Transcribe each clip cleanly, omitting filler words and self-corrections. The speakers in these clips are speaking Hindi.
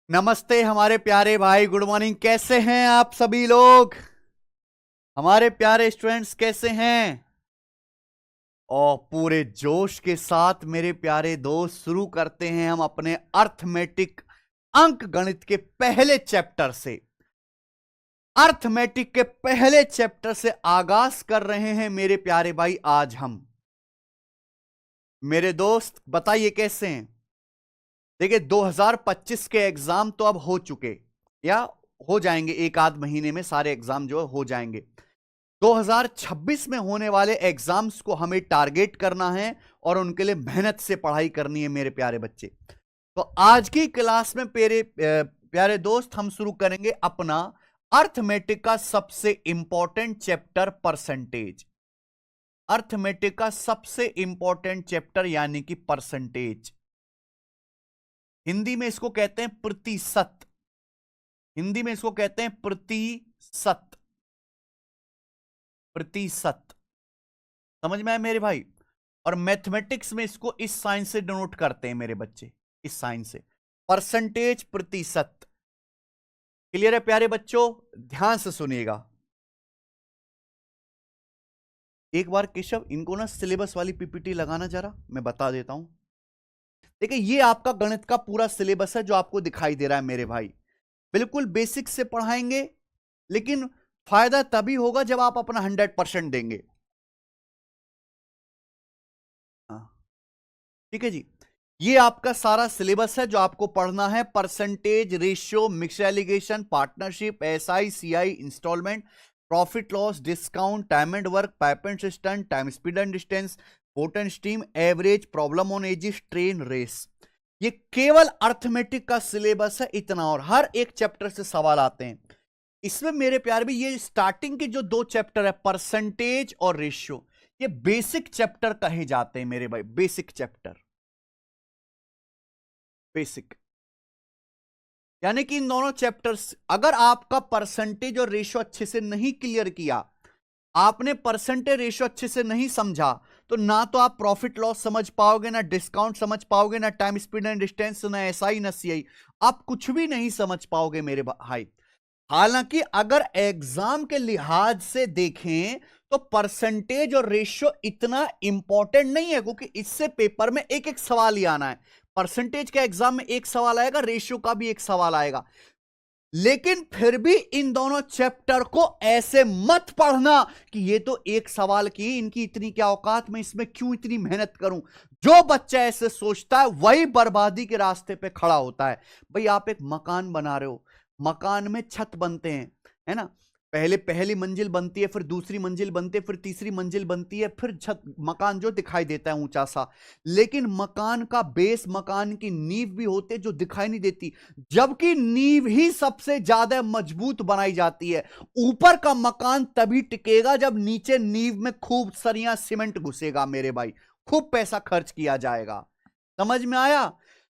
नमस्ते हमारे प्यारे भाई, गुड मॉर्निंग। कैसे हैं आप सभी लोग? हमारे प्यारे स्टूडेंट्स कैसे हैं? और पूरे जोश के साथ मेरे प्यारे दोस्त शुरू करते हैं हम अपने अर्थमेटिक अंक गणित के पहले चैप्टर से। अर्थमेटिक के पहले चैप्टर से आगाज कर रहे हैं मेरे प्यारे भाई आज हम। मेरे दोस्त बताइए कैसे हैं? देखिए 2025 के एग्जाम तो अब हो चुके या हो जाएंगे, एक आध महीने में सारे एग्जाम जो हो जाएंगे। 2026 में होने वाले एग्जाम्स को हमें टारगेट करना है और उनके लिए मेहनत से पढ़ाई करनी है मेरे प्यारे बच्चे। तो आज की क्लास में मेरे प्यारे दोस्त हम शुरू करेंगे अपना अर्थमेटिक का सबसे इंपॉर्टेंट चैप्टर परसेंटेज। अर्थमेटिक का सबसे इंपॉर्टेंट चैप्टर यानी कि परसेंटेज। हिंदी में इसको कहते हैं प्रतिशत। हिंदी में इसको कहते हैं प्रतिशत। प्रतिशत समझ में आया मेरे भाई? और मैथमेटिक्स में इसको इस साइन से डिनोट करते हैं मेरे बच्चे, इस साइन से, परसेंटेज, प्रतिशत। क्लियर है प्यारे बच्चों? ध्यान से सुनिएगा एक बार। केशव इनको ना सिलेबस वाली पीपीटी लगाना जरा, मैं बता देता हूं। देखिए ये आपका गणित का पूरा सिलेबस है जो आपको दिखाई दे रहा है मेरे भाई। बिल्कुल बेसिक से पढ़ाएंगे, लेकिन फायदा तभी होगा जब आप अपना 100% देंगे। हाँ ठीक है जी। ये आपका सारा सिलेबस है जो आपको पढ़ना है। Percentage, ratio, mix alligation, partnership, SI, CI, instalment, profit loss, discount, time and work, pipe and cistern, time speed and distance, boat and stream, average, problem on ages, train, race. ये केवल अर्थमेटिक का सिलेबस है इतना, और हर एक चैप्टर से सवाल आते हैं इसमें मेरे प्यारे भी। ये स्टार्टिंग के जो दो चैप्टर है परसेंटेज और रेशियो, ये बेसिक चैप्टर कहे जाते हैं मेरे भाई। बेसिक चैप्टर, बेसिक यानी कि इन दोनों चैप्टर्स, अगर आपका परसेंटेज और रेशियो अच्छे से नहीं क्लियर किया, आपने परसेंटेज रेशियो अच्छे से नहीं समझा, तो ना तो आप प्रॉफिट लॉस समझ पाओगे, ना डिस्काउंट समझ पाओगे, ना टाइम स्पीड एंड डिस्टेंस, ना एसआई, ना सीआई। आप कुछ भी नहीं समझ पाओगे मेरे भाई। हालांकि अगर एग्जाम के लिहाज से देखें तो परसेंटेज और रेशियो इतना इंपॉर्टेंट नहीं है, क्योंकि इससे पेपर में एक एक सवाल ही आना है। परसेंटेज के एग्जाम में एक सवाल आएगा, रेशियो का भी एक सवाल आएगा। लेकिन फिर भी इन दोनों चैप्टर को ऐसे मत पढ़ना कि ये तो एक सवाल की, इनकी इतनी क्या औकात, मैं इसमें क्यों इतनी मेहनत करूं। जो बच्चा ऐसे सोचता है वही बर्बादी के रास्ते पे खड़ा होता है। भाई आप एक मकान बना रहे हो, मकान में छत बनते हैं, है ना? पहले पहली मंजिल बनती है, फिर दूसरी मंजिल बनती है, फिर तीसरी मंजिल बनती है, फिर छत, मकान जो दिखाई देता है ऊंचा सा। लेकिन मकान का बेस, मकान की नींव भी होते जो दिखाई नहीं देती, जबकि नींव ही सबसे ज्यादा मजबूत बनाई जाती है। ऊपर का मकान तभी टिकेगा जब नीचे नींव में खूब सरिया सीमेंट घुसेगा मेरे भाई, खूब पैसा खर्च किया जाएगा। समझ में आया?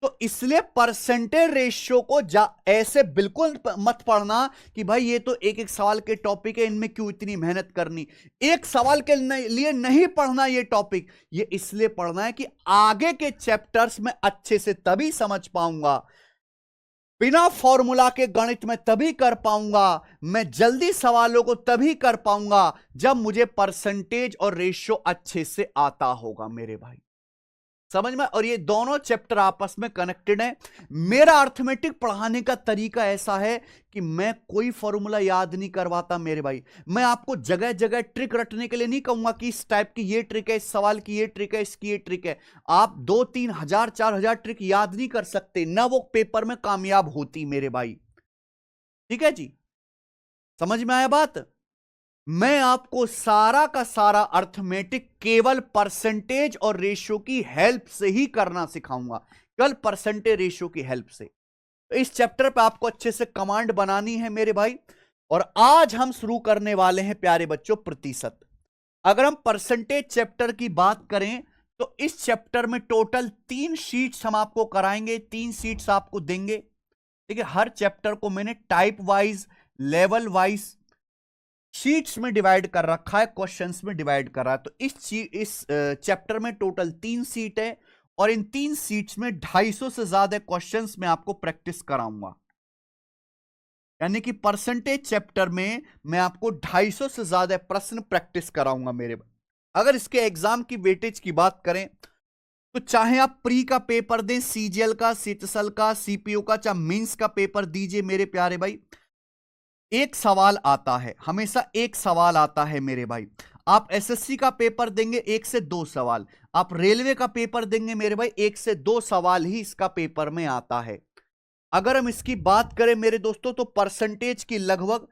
तो इसलिए परसेंटेज रेशियो को ऐसे बिल्कुल मत पढ़ना कि भाई ये तो एक एक सवाल के टॉपिक है, इनमें क्यों इतनी मेहनत करनी। एक सवाल के लिए नहीं पढ़ना ये टॉपिक, ये इसलिए पढ़ना है कि आगे के चैप्टर्स में अच्छे से तभी समझ पाऊंगा, बिना फॉर्मूला के गणित में तभी कर पाऊंगा, मैं जल्दी सवालों को तभी कर पाऊंगा जब मुझे परसेंटेज और रेशियो अच्छे से आता होगा मेरे भाई। समझ में? और ये दोनों चैप्टर आपस में कनेक्टेड हैं। मेरा अर्थमेटिक पढ़ाने का तरीका ऐसा है कि मैं कोई फॉर्मूला याद नहीं करवाता मेरे भाई। मैं आपको जगह जगह ट्रिक रटने के लिए नहीं कहूंगा कि इस टाइप की ये ट्रिक है, इस सवाल की ये ट्रिक है, इसकी ये ट्रिक है। आप 2-3 हजार 4 हजार ट्रिक याद नहीं कर सकते ना, वो पेपर में कामयाब होती मेरे भाई। ठीक है जी, समझ में आया बात? मैं आपको सारा का सारा अर्थमेटिक केवल परसेंटेज और रेशियो की हेल्प से ही करना सिखाऊंगा, केवल परसेंटेज रेशियो की हेल्प से। तो इस चैप्टर पे आपको अच्छे से कमांड बनानी है मेरे भाई। और आज हम शुरू करने वाले हैं प्यारे बच्चों प्रतिशत। अगर हम परसेंटेज चैप्टर की बात करें तो इस चैप्टर में टोटल 3 शीट्स हम आपको कराएंगे, 3 शीट्स आपको देंगे। देखिए हर चैप्टर को मैंने type wise, level wise sheets में डिवाइड कर रखा है, क्वेश्चंस में डिवाइड कर रहा है। तो इस चैप्टर में टोटल 3 सीट है और इन 3 सीट्स में 250 से ज्यादा क्वेश्चंस मैं आपको प्रैक्टिस कराऊंगा। यानी कि परसेंटेज चैप्टर में मैं आपको 250 से ज्यादा प्रश्न प्रैक्टिस कराऊंगा मेरे। अगर इसके एग्जाम की वेटेज की बात करें तो चाहे आप प्री का पेपर दें, सीजीएल का, सीटीएसएल का, सीपीयू का, चाहे मेंस का पेपर दीजिए मेरे प्यारे भाई, एक सवाल आता है, हमेशा एक सवाल आता है मेरे भाई। आप एसएससी का पेपर देंगे 1 से 2 सवाल, आप रेलवे का पेपर देंगे मेरे भाई 1 से 2 सवाल ही इसका पेपर में आता है। अगर हम इसकी बात करें मेरे दोस्तों तो परसेंटेज की लगभग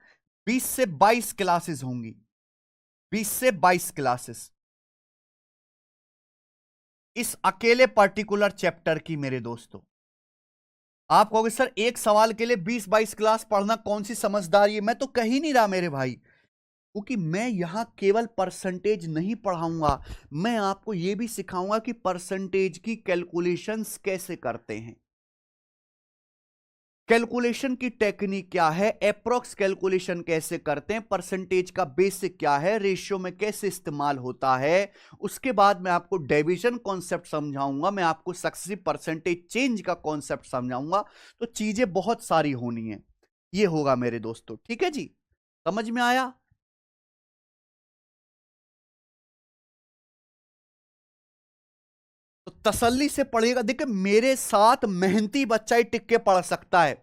20 से 22 क्लासेस होंगी, 20 से 22 क्लासेस इस अकेले पर्टिकुलर चैप्टर की मेरे दोस्तों। आप कहोगे सर एक सवाल के लिए 20-22 क्लास पढ़ना कौन सी समझदारी है? मैं तो कह ही नहीं रहा मेरे भाई, क्योंकि मैं यहां केवल परसेंटेज नहीं पढ़ाऊंगा, मैं आपको यह भी सिखाऊंगा कि परसेंटेज की कैलकुलेशंस कैसे करते हैं, कैलकुलेशन की टेक्निक क्या है, अप्रोक्स कैलकुलेशन कैसे करते हैं, परसेंटेज का बेसिक क्या है, रेशियो में कैसे इस्तेमाल होता है। उसके बाद मैं आपको डिवीजन कॉन्सेप्ट समझाऊंगा, मैं आपको सक्सेसिव परसेंटेज चेंज का कॉन्सेप्ट समझाऊंगा। तो चीजें बहुत सारी होनी है, ये होगा मेरे दोस्तों। ठीक है जी, समझ में आया? तो तसल्ली से पढ़िएगा। देखिए मेरे साथ मेहनती बच्चा ही टिक के पढ़ सकता है,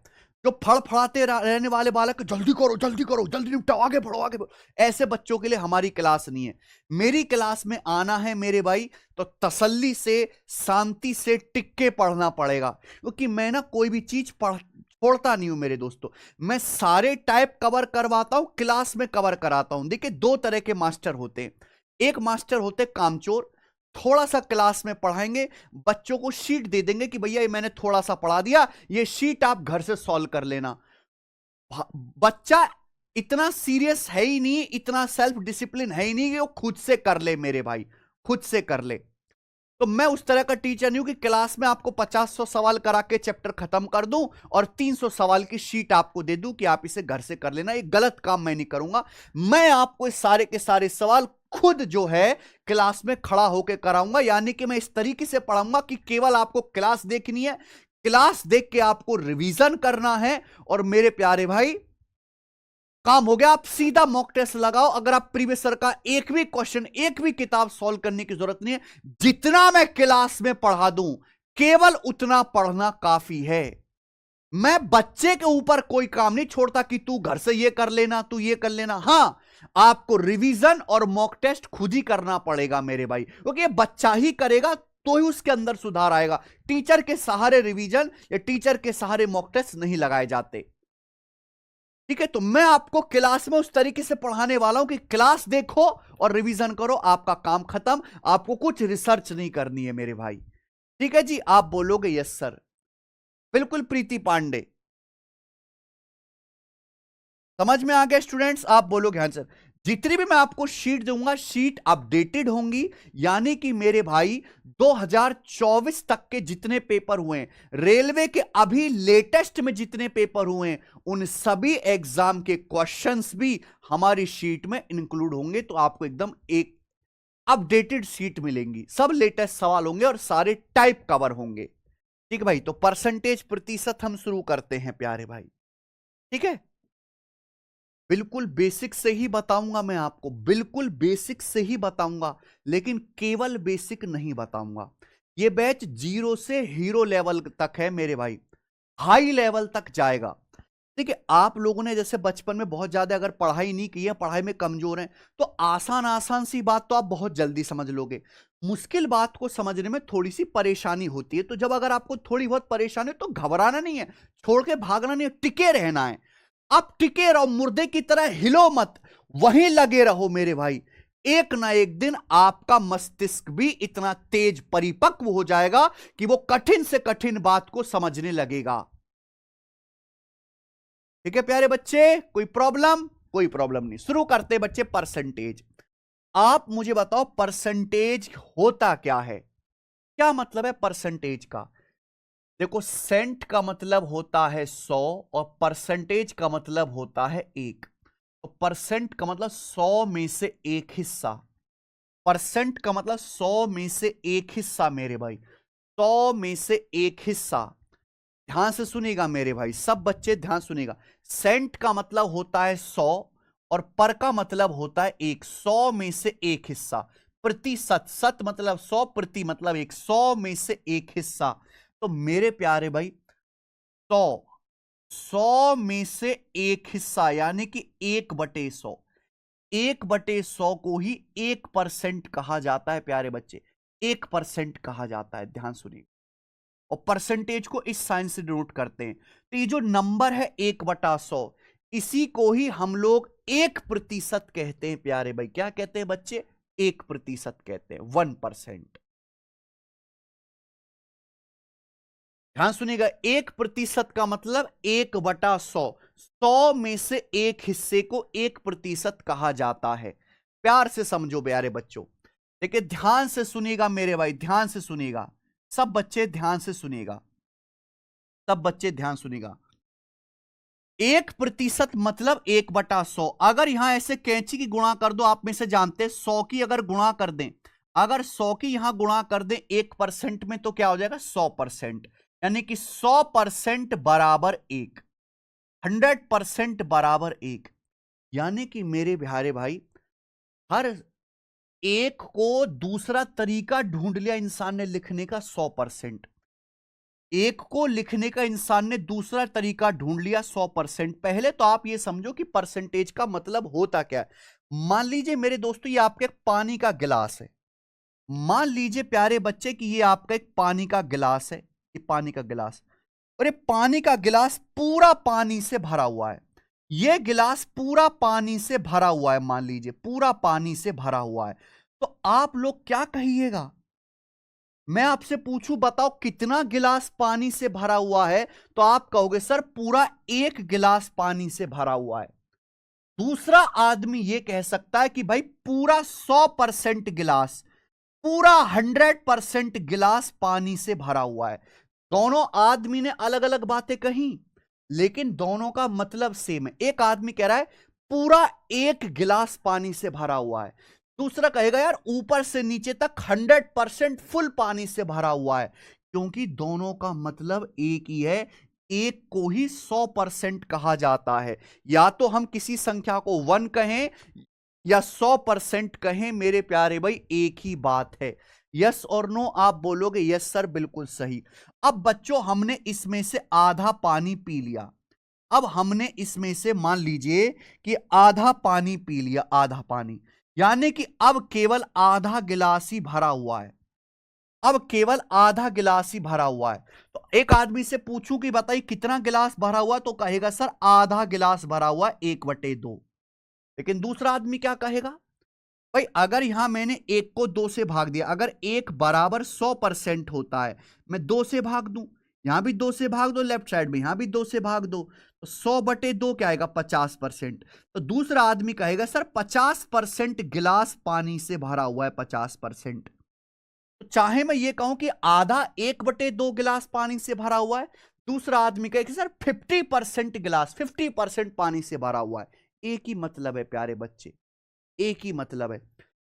जो फड़फड़ाते रहने वाले बालक जल्दी करो जल्दी करो जल्दी निपटाओ आगे बढ़ो आगे बढ़ो, ऐसे बच्चों के लिए हमारी क्लास नहीं है। मेरी क्लास में आना है मेरे भाई तो तसल्ली से शांति से टिक के पढ़ना पड़ेगा, क्योंकि मैं ना कोई भी चीज पढ़ छोड़ता नहीं हूं मेरे दोस्तों। मैं सारे टाइप कवर करवाता हूं, क्लास में कवर कराता हूं। देखिए 2 तरह के मास्टर होते हैं, एक मास्टर होते कामचोर, थोड़ा सा क्लास में पढ़ाएंगे, बच्चों को शीट दे देंगे कि भैया ये मैंने थोड़ा सा पढ़ा दिया, ये शीट आप घर से सॉल्व कर लेना। बच्चा इतना सीरियस है ही नहीं, इतना सेल्फ डिसिप्लिन है ही नहीं कि वो खुद से कर ले मेरे भाई, खुद से कर ले। तो मैं उस तरह का टीचर नहीं हूं कि क्लास में आपको 50-100 सवाल करा के चैप्टर खत्म कर दूं और 300 सवाल की शीट आपको दे दूं कि आप इसे घर से कर लेना। ये गलत काम मैं नहीं करूंगा। मैं आपको इस सारे के सारे सवाल खुद जो है क्लास में खड़ा होकर कराऊंगा, यानी कि मैं इस तरीके से पढ़ाऊंगा कि केवल आपको क्लास देखनी है, क्लास देख के आपको रिवीजन करना है और मेरे प्यारे भाई काम हो गया। आप सीधा मॉक टेस्ट लगाओ। अगर आप प्रीवियस ईयर का एक भी क्वेश्चन, एक भी किताब सॉल्व करने की जरूरत नहीं है, जितना मैं क्लास में पढ़ा दूं केवल उतना पढ़ना काफी है। मैं बच्चे के ऊपर कोई काम नहीं छोड़ता कि तू घर से ये कर लेना, तू ये कर लेना। हां, आपको रिवीजन और मॉक टेस्ट खुद ही करना पड़ेगा मेरे भाई, क्योंकि ये बच्चा ही करेगा तो ही उसके अंदर सुधार आएगा। टीचर के सहारे रिवीजन या टीचर के सहारे मॉक टेस्ट नहीं लगाए जाते। ठीक है, तो मैं आपको क्लास में उस तरीके से पढ़ाने वाला हूं कि क्लास देखो और रिवीजन करो, आपका काम खत्म। आपको कुछ रिसर्च नहीं करनी है मेरे भाई। ठीक है जी, आप बोलोगे यस सर, बिल्कुल प्रीति पांडे, समझ में आ गया स्टूडेंट्स? आप बोलोगे हाँ सर। जितनी भी मैं आपको शीट दूंगा शीट अपडेटेड होंगी, यानी कि मेरे भाई 2024 तक के जितने पेपर हुए हैं, रेलवे के अभी लेटेस्ट में जितने पेपर हुए हैं, उन सभी एग्जाम के क्वेश्चंस भी हमारी शीट में इंक्लूड होंगे। तो आपको एकदम एक अपडेटेड शीट मिलेंगी, सब लेटेस्ट सवाल होंगे और सारे टाइप कवर होंगे। ठीक है भाई, तो परसेंटेज प्रतिशत हम शुरू करते हैं प्यारे भाई। ठीक है, बिल्कुल बेसिक से ही बताऊंगा मैं आपको, बिल्कुल बेसिक से ही बताऊंगा, लेकिन केवल बेसिक नहीं बताऊंगा। ये बैच 0 से हीरो लेवल तक है मेरे भाई, हाई लेवल तक जाएगा। देखिए आप लोगों ने जैसे बचपन में बहुत ज्यादा अगर पढ़ाई नहीं की है, पढ़ाई में कमजोर हैं, तो आसान आसान सी बात तो आप बहुत जल्दी समझ लोगे। मुश्किल बात को समझने में थोड़ी सी परेशानी होती है। तो जब अगर आपको थोड़ी बहुत परेशानी हो तो घबराना नहीं है, छोड़ के भागना नहीं है, टिके रहना है। आप टिके रहो, मुर्दे की तरह हिलो मत, वहीं लगे रहो मेरे भाई। एक ना एक दिन आपका मस्तिष्क भी इतना तेज परिपक्व हो जाएगा कि वो कठिन से कठिन बात को समझने लगेगा। ठीक है प्यारे बच्चे, कोई प्रॉब्लम? कोई प्रॉब्लम नहीं। शुरू करते बच्चे परसेंटेज। आप मुझे बताओ परसेंटेज होता क्या है, क्या मतलब है परसेंटेज का? देखो सेंट का मतलब होता है 100 और परसेंटेज का मतलब होता है 1। तो परसेंट का मतलब 100 में से एक हिस्सा, परसेंट का मतलब 100 में से एक हिस्सा मेरे भाई। 100 में से एक हिस्सा। ध्यान से सुनिएगा मेरे भाई, सब बच्चे ध्यान सुनिएगा। सेंट का मतलब होता है 100 और पर का मतलब होता है 1। 100 में से एक हिस्सा, प्रतिशत, सत मतलब 100, प्रति मतलब 1, 100 में से एक हिस्सा। तो मेरे प्यारे भाई 100 में से एक हिस्सा यानी कि 1/100। 1/100 को ही 1% कहा जाता है प्यारे बच्चे, 1% कहा जाता है। ध्यान सुनिए, और परसेंटेज को इस साइन से डिनोट करते हैं। तो ये जो नंबर है 1/100, इसी को ही हम लोग 1% कहते हैं प्यारे भाई। क्या कहते हैं बच्चे? 1% कहते हैं, 1%। ध्यान सुनिएगा, 1% का मतलब 1/100। 100 में से एक हिस्से को 1% कहा जाता है। प्यार से समझो प्यारे बच्चों, देखिए ध्यान से सुनिएगा मेरे भाई, ध्यान से सुनिएगा, सब बच्चे ध्यान से सुनिएगा, सब बच्चे ध्यान सुनिएगा। 1% मतलब 1/100। अगर यहां ऐसे कैंची की गुणा कर दो, आप में से जानते हैं 100 की अगर गुणा कर दें, अगर 100 की यहां गुणा कर दें 1% में तो क्या हो जाएगा? 100%। यानी कि 100% बराबर 1, 100% बराबर 1। यानी कि मेरे प्यारे भाई, हर एक को दूसरा तरीका ढूंढ लिया इंसान ने लिखने का। 100%, एक को लिखने का इंसान ने दूसरा तरीका ढूंढ लिया 100%। पहले तो आप ये समझो कि परसेंटेज का मतलब होता क्या है। मान लीजिए मेरे दोस्तों, ये आपके पानी का गिलास है। मान लीजिए प्यारे बच्चे कि ये आपका एक पानी का गिलास है, ये पानी का गिलास, और ये पानी का गिलास पूरा पानी से भरा हुआ है। ये गिलास पूरा पानी से भरा हुआ है, मान लीजिए पूरा पानी से भरा हुआ है। तो आप लोग क्या कहिएगा? मैं आपसे पूछूं, बताओ कितना गिलास पानी से भरा हुआ है, तो आप कहोगे सर पूरा एक गिलास पानी से भरा हुआ है। दूसरा आदमी यह कह सकता है कि भाई पूरा 100% गिलास, पूरा 100% गिलास पानी से भरा हुआ है। दोनों आदमी ने अलग अलग बातें कही, लेकिन दोनों का मतलब सेम है। एक आदमी कह रहा है पूरा एक गिलास पानी से भरा हुआ है, दूसरा कहेगा यार ऊपर से नीचे तक 100% फुल पानी से भरा हुआ है। क्योंकि दोनों का मतलब एक ही है, एक को ही 100% कहा जाता है। या तो हम किसी संख्या को 1 कहें या 100% कहें मेरे प्यारे भाई, एक ही बात है। यस और नो आप बोलोगे यस सर बिल्कुल सही। अब बच्चों हमने इसमें से आधा पानी पी लिया। अब हमने इसमें से मान लीजिए कि आधा पानी पी लिया, आधा पानी, यानी कि अब केवल आधा गिलास ही भरा हुआ है। अब केवल आधा गिलास ही भरा हुआ है। तो एक आदमी से पूछूं कि बताइए कितना गिलास भरा हुआ, तो कहेगा सर आधा गिलास भरा हुआ 1/2। लेकिन दूसरा आदमी क्या कहेगा? भाई अगर यहां मैंने एक को 2 से भाग दिया, अगर एक बराबर 100% होता है, मैं 2 से भाग दूं, यहां भी 2 से भाग दो, लेफ्ट साइड में यहां भी 2 से भाग दो, तो 100/2 क्या आएगा? 50%। तो दूसरा आदमी कहेगा सर 50% गिलास पानी से भरा हुआ है, 50%। तो चाहे मैं ये कहूं कि आधा 1/2 गिलास पानी से भरा हुआ है, दूसरा आदमी कहे कि सर 50% गिलास, 50% पानी से भरा हुआ है। एक ही मतलब है प्यारे बच्चे, एक ही मतलब है।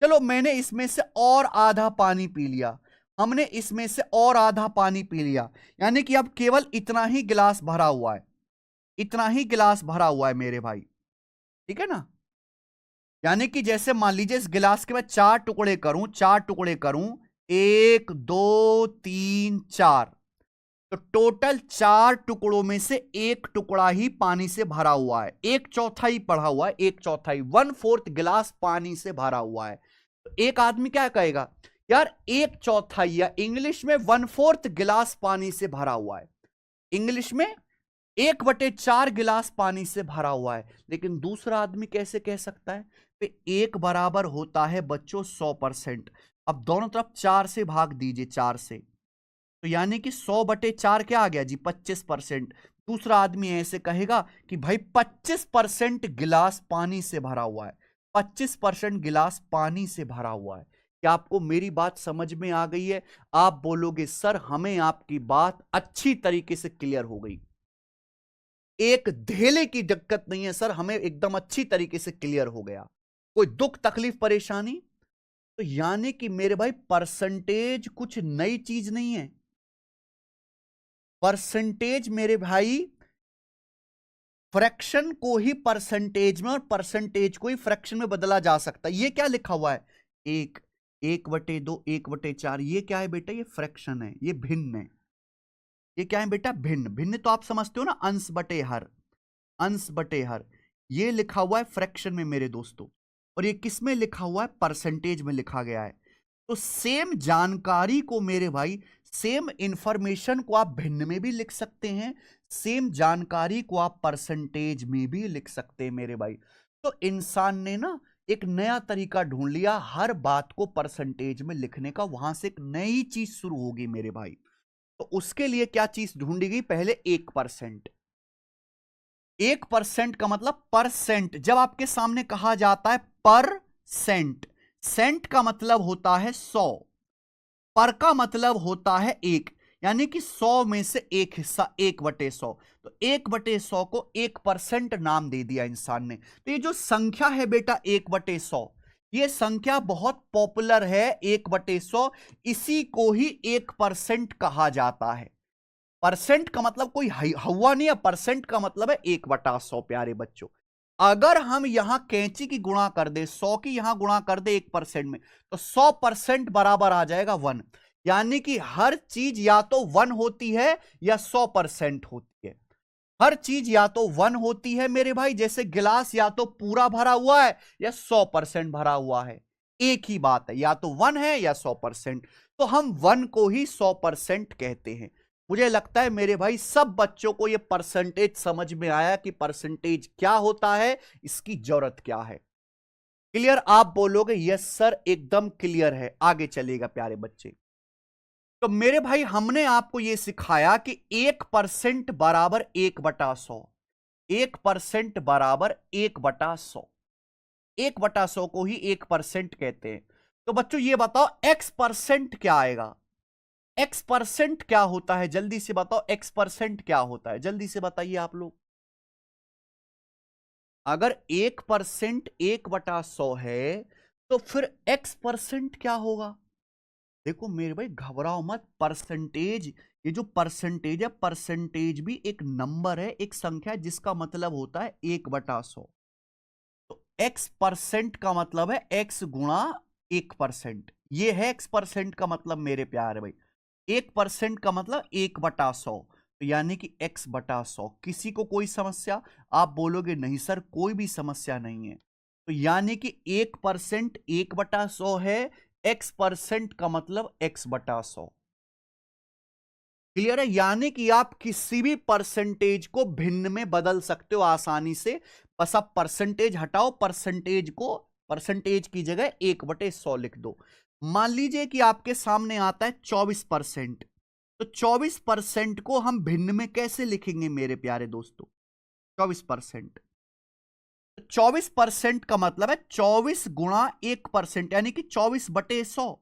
चलो मैंने इसमें से और आधा पानी पी लिया, हमने इसमें से और आधा पानी पी लिया, यानी कि अब केवल इतना ही गिलास भरा हुआ है, इतना ही गिलास भरा हुआ है मेरे भाई, ठीक है ना। यानी कि जैसे मान लीजिए इस गिलास के मैं 4 टुकड़े करूं, 4 टुकड़े करूं, 1 2 3 4, तो टोटल 4 टुकड़ों में से एक टुकड़ा ही पानी से भरा हुआ है, 1/4 पड़ा हुआ है, 1/4, 1/4 गिलास पानी से भरा हुआ है। तो एक आदमी क्या कहेगा, यार 1/4 या इंग्लिश में 1/4 गिलास पानी से भरा हुआ है, इंग्लिश में 1/4 गिलास पानी से भरा हुआ है। लेकिन दूसरा आदमी कैसे कह सकता है? तो एक बराबर होता है बच्चों 100%। अब दोनों तरफ 4 से भाग दीजिए, 4 से, तो यानी कि 100/4 क्या आ गया जी? 25%। दूसरा आदमी ऐसे कहेगा कि भाई 25% गिलास पानी से भरा हुआ है, 25% गिलास पानी से भरा हुआ है। क्या आपको मेरी बात समझ में आ गई है? आप बोलोगे सर हमें आपकी बात अच्छी तरीके से क्लियर हो गई, एक धेले की दिक्कत नहीं है सर, हमें एकदम अच्छी तरीके से क्लियर हो गया, कोई दुख तकलीफ परेशानी? तो यानी कि मेरे भाई परसेंटेज कुछ नई चीज नहीं है, परसेंटेज मेरे भाई फ्रैक्शन को ही परसेंटेज में और परसेंटेज को ही फ्रैक्शन में बदला जा सकता है। ये क्या लिखा हुआ है, 1/2, 1/4, ये क्या है बेटा, ये फ्रैक्शन है, ये भिन्न है। ये क्या है बेटा, भिन्न। भिन्न तो आप समझते हो ना, अंश बटे हर, अंश बटे हर। ये लिखा हुआ है फ्रैक्शन में मेरे दोस्तों, और ये किस में लिखा हुआ है, परसेंटेज में लिखा गया है। तो सेम जानकारी को मेरे भाई, सेम इंफॉर्मेशन को आप भिन्न में भी लिख सकते हैं, सेम जानकारी को आप परसेंटेज में भी लिख सकते हैं मेरे भाई। तो इंसान ने ना एक नया तरीका ढूंढ लिया हर बात को परसेंटेज में लिखने का, वहां से एक नई चीज शुरू होगी मेरे भाई। तो उसके लिए क्या चीज ढूंढी गई, पहले 1%। 1% का मतलब परसेंट। जब आपके सामने कहा जाता है परसेंट, सेंट का मतलब होता है 100, पर का मतलब होता है 1, यानी कि 100 में से एक हिस्सा 1/100। तो 1/100 को 1% नाम दे दिया इंसान ने। तो ये जो संख्या है बेटा 1/100, ये संख्या बहुत पॉपुलर है, 1/100, इसी को ही 1% कहा जाता है। परसेंट का मतलब कोई हवा नहीं है, परसेंट का मतलब है 1/100 प्यारे बच्चों। अगर हम यहां कैंची की गुणा कर दे, 100 की यहां गुणा कर दे 1% में, तो 100% बराबर आ जाएगा 1। यानी कि हर चीज या तो 1 होती है या 100% होती है। हर चीज या तो 1 होती है मेरे भाई, जैसे गिलास या तो पूरा भरा हुआ है या 100% भरा हुआ है, एक ही बात है, या तो 1 है या 100%। तो हम 1 को ही 100% कहते हैं। मुझे लगता है मेरे भाई सब बच्चों को यह परसेंटेज समझ में आया कि परसेंटेज क्या होता है, इसकी जरूरत क्या है। क्लियर? आप बोलोगे यस सर एकदम क्लियर है। आगे चलेगा प्यारे बच्चे। तो मेरे भाई हमने आपको यह सिखाया कि 1% बराबर 1/100, 1% बराबर 1/100, 1/100 को ही 1% कहते हैं। तो बच्चों ये बताओ x% क्या आएगा, x% क्या होता है, जल्दी से बताओ x% क्या होता है, जल्दी से बताइए आप लोग। अगर 1% 1/100 है तो फिर x% क्या होगा। देखो मेरे भाई घबराओ मत, परसेंटेज, ये जो परसेंटेज है, परसेंटेज भी एक नंबर है, एक संख्या है, जिसका मतलब होता है 1/100। तो x% का मतलब है x गुणा 1%, ये है x% का मतलब मेरे प्यारे भाई। 1% का मतलब 1/100, तो यानी कि x/100। किसी को कोई समस्या? आप बोलोगे नहीं सर कोई भी समस्या नहीं है। तो यानी कि 1% 1/100 है, x% का मतलब x/100। क्लियर है? यानी कि आप किसी भी परसेंटेज को भिन्न में बदल सकते हो आसानी से। बस आप परसेंटेज हटाओ, परसेंटेज को, परसेंटेज की जगह 1/100 लिख दो। मान लीजिए कि आपके सामने आता है 24%, तो 24% को हम भिन्न में कैसे लिखेंगे मेरे प्यारे दोस्तों, 24%। 24% का मतलब है 24 गुणा 1%, यानी कि 24/100।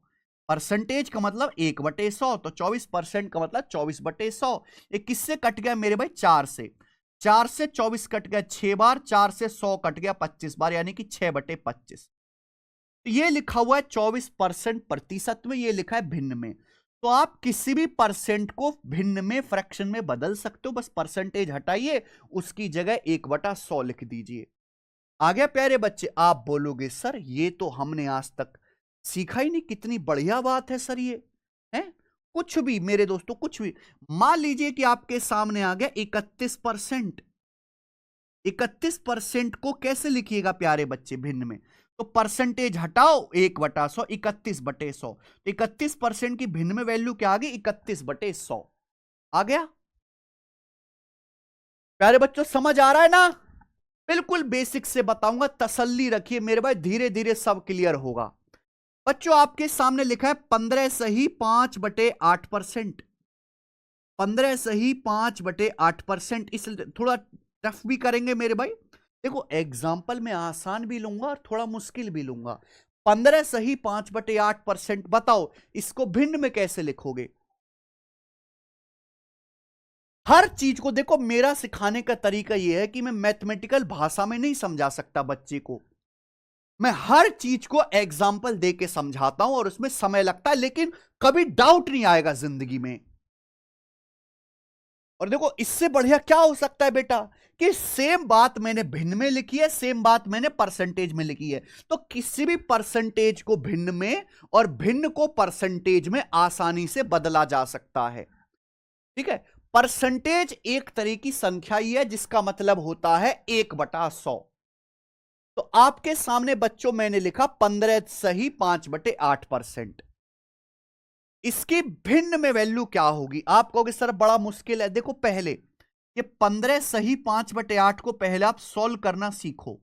परसेंटेज का मतलब 1/100, तो 24% का मतलब 24/100। ये किससे कट गया मेरे भाई, 4 से। 4 से 24 कट गया 6 बार, 4 से 100 कट गया 25 बार, यानी कि 6/25। तो ये लिखा हुआ है 24% प्रतिशत में, ये लिखा है भिन्न में। तो आप किसी भी परसेंट को भिन्न में, फ्रैक्शन में बदल सकते हो। बस परसेंटेज हटाइए, उसकी जगह 1/100 लिख दीजिए। आ गया प्यारे बच्चे? आप बोलोगे सर ये तो हमने आज तक सीखा ही नहीं, कितनी बढ़िया बात है सर ये, है कुछ भी मेरे दोस्तों, कुछ भी। मान लीजिए कि आपके सामने आ गया 31%। 31% को कैसे लिखिएगा प्यारे बच्चे भिन्न में? तो परसेंटेज हटाओ 1/100, 31/100। तो 31% की भिन्न में वैल्यू क्या आ गई, 31/100 आ गया। प्यारे बच्चों समझ आ रहा है ना? बिल्कुल बेसिक से बताऊंगा, तसल्ली रखिए मेरे भाई, धीरे धीरे सब क्लियर होगा। बच्चों आपके सामने लिखा है 15 सही 5/8%। 15 सही 5/8%। इस थोड़ा टफ भी करेंगे मेरे भाई। देखो एग्जाम्पल में आसान भी लूंगा और थोड़ा मुश्किल भी लूंगा। 15 सही 5/8%, बताओ इसको भिन्न में कैसे लिखोगे? हर चीज को देखो, मेरा सिखाने का तरीका यह है कि मैं मैथमेटिकल भाषा में नहीं समझा सकता बच्चे को। मैं हर चीज को एग्जाम्पल दे के समझाता हूं और उसमें समय लगता है, लेकिन कभी डाउट नहीं आएगा जिंदगी में। और देखो इससे बढ़िया क्या हो सकता है बेटा, कि सेम बात मैंने भिन्न में लिखी है, सेम बात मैंने परसेंटेज में लिखी है, तो किसी भी परसेंटेज को भिन्न में और भिन्न को परसेंटेज में आसानी से बदला जा सकता है। ठीक है, परसेंटेज एक तरह की संख्या ही है जिसका मतलब होता है 1/100। तो आपके सामने बच्चों मैंने लिखा 15 सही 5/8%। इसकी भिन्न में वैल्यू क्या होगी? आप कहोगे सर बड़ा मुश्किल है। देखो पहले ये 15 सही 5/8 को पहले आप सॉल्व करना सीखो।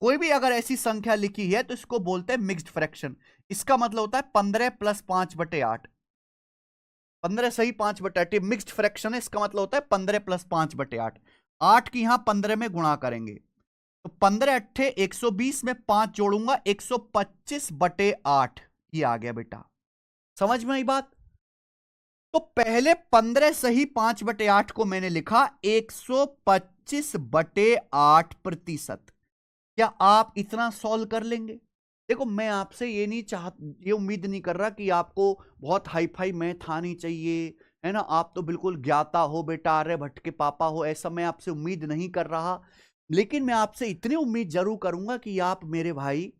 कोई भी अगर ऐसी संख्या लिखी है तो इसको बोलते हैं मिक्स्ड फ्रैक्शन। इसका मतलब होता है 15 + 5/8। 15 सही 5/8 मिक्स्ड फ्रैक्शन है, इसका मतलब होता है 15 + 5/8। 8 की यहां 15 में गुणा करेंगे तो 15 अट्ठे 120 में 5 जोड़ूंगा 125/8। ये आ गया बेटा, समझ में आई बात? तो पहले 15 सही 5/8 को मैंने लिखा 125/8%। क्या आप इतना सॉल्व कर लेंगे? देखो मैं आपसे ये उम्मीद नहीं कर रहा कि आपको बहुत हाई फाई मैथ आनी चाहिए, है ना, आप तो बिल्कुल ज्ञाता हो बेटा, आर्यभट्ट के पापा हो, ऐसा मैं आपसे उम्मीद नहीं कर रहा। लेकिन मैं आपसे इतनी उम्मीद जरूर करूंगा कि आप मेरे भाई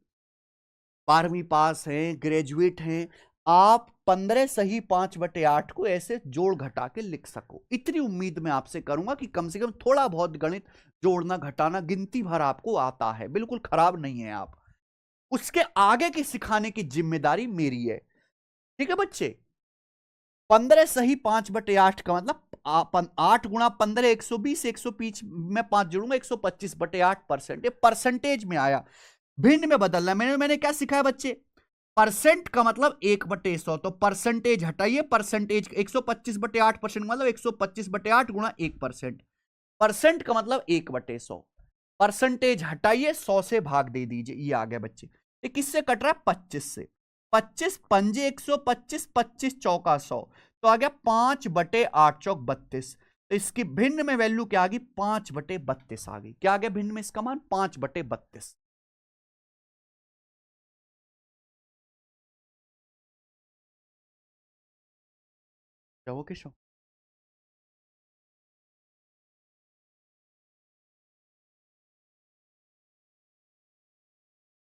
12वीं पास हैं, ग्रेजुएट हैं, आप 15 सही 5/8 को ऐसे जोड़ घटा के लिख सको। इतनी उम्मीद मैं आपसे करूंगा कि कम से कम थोड़ा बहुत गणित जोड़ना घटाना गिनती भर आपको आता है, बिल्कुल खराब नहीं है आप। उसके आगे की सिखाने की जिम्मेदारी मेरी है। ठीक है बच्चे, 15 सही 5/8 का मतलब 8 गुणा 15 120, 120 में 5 जोड़ूंगा 125/8%। ये परसेंटेज में आया, भिन्न में बदलना। मैंने क्या सिखाया बच्चे? परसेंट का मतलब 1/100, तो परसेंटेज हटाइए, परसेंटेज 125/8% मतलब 125/8 गुणा 1%। परसेंट का मतलब 1/100, परसेंटेज हटाइए 100 से भाग दे दीजिए, ये आ गया बच्चे। ये किससे कट रहा है? 25 से। 25 पंजे 125, 25 चौका 100, तो आ गया 5/8 चौक 32। तो इसकी भिन्न में वैल्यू क्या आ गई? 5/32 आ गई। क्या आ गया भिन्न में इसका मान? 5/32। क्या वो किशोर